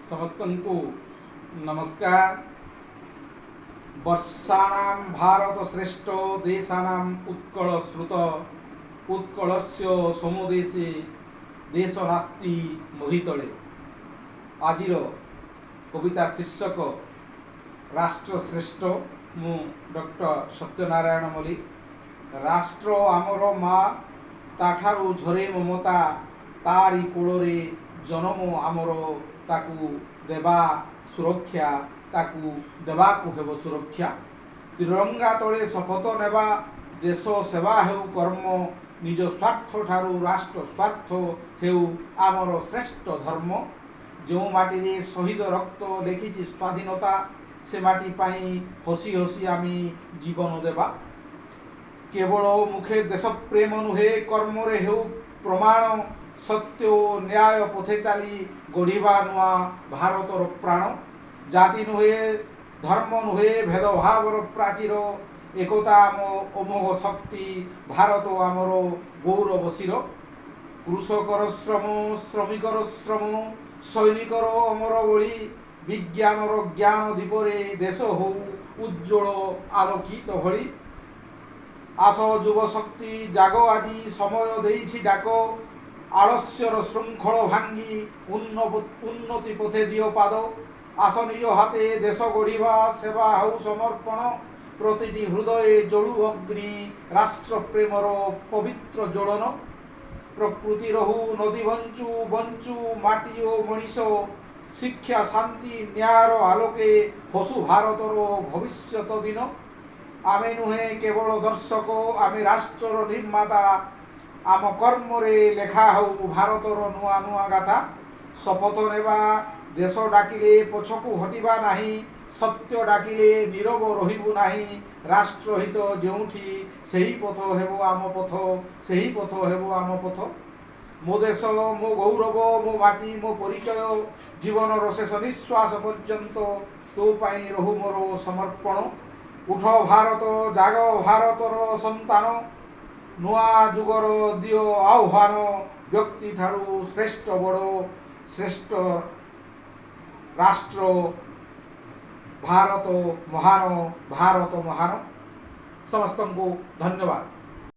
समस्तंकु नमस्कार। वर्षाणां भारत श्रेष्ठ देशानां उत्कल श्रुत उत्कलस्य समदेशे देश नास्ति मोहितले। आजिर कविता शीर्षक राष्ट्र श्रेष्ठ। मु डॉक्टर सत्यनारायण मल्लिक। राष्ट्र आमर माँ ताठारु झरे ममता तारी कोଳରେ जन्म आमर ताकू देवा सुरक्षा ताकू देवाकू हेब सुरक्षा। तिरंगा तले शपथ नेबा देश सेवा हेउ कर्म निज स्वार्थ ठारू राष्ट्र स्वार्थ हेउ आमर श्रेष्ठ धर्म। जो माटी रे शहीद रक्त लेखिछि स्वाधीनता से माटी पाई हसी हसी आमी जीवन देवा। केवल मुखे देश प्रेम नुहे कर्म रे हेउ प्रमाण सत्य ओ न्याय पथे चली गढ़िबा नुआ भारतर प्राण। जाति नुहे धर्म नुहे भेदभावर प्राचीर एकता आम अमोघ शक्ति भारत आमर गौरव शिर। कृषकर श्रम श्रमिकर श्रम सैनिकर अमर बଳି विज्ञानर ज्ञान दीपरे देश हो उज्ज्वल आलोकित भଳି। आस युव शक्ति जाग आज समय देइछि डाक आलस्यर श्रृंखल भांगी उन्नति पथे दियो पाद। आस निज हाथे देश गढ़िबा सेवा हौ समर्पण प्रतिटी हृदय जड़ु अग्नि राष्ट्र प्रेमर पवित्र ज्वलन। प्रकृति रहु नदी बंचु बंचु माटी ओ मनीष शिक्षा शांति न्यायर आलोके हसु भारतर भविष्यत दिन। आमे नुहे केवल दर्शक आमे राष्ट्रर निर्माता आम कर्म रे लेखा हौ भारतर नुआ नुआ गाथा। शपथ नेबा देश डाकिले पछकु हटिबा नाही सत्य डाकिले नीरव रहिबु नाही। राष्ट्र हित जेउठी सेही पथ हेबो आम पथ सेही पथ हेबो आम पथ। मो देश मो गौरव मो माटी मो परिचय जीवनर शेष निश्वास पर्यंत तो पाई रहु मोर समर्पण। उठ भारत जाग भारतर संतान नुआ जुगर दियो आह्वान। व्यक्ति ठारू श्रेष्ठ बड़ श्रेष्ठ राष्ट्र भारत महान भारत महान। समस्तंकु धन्यवाद।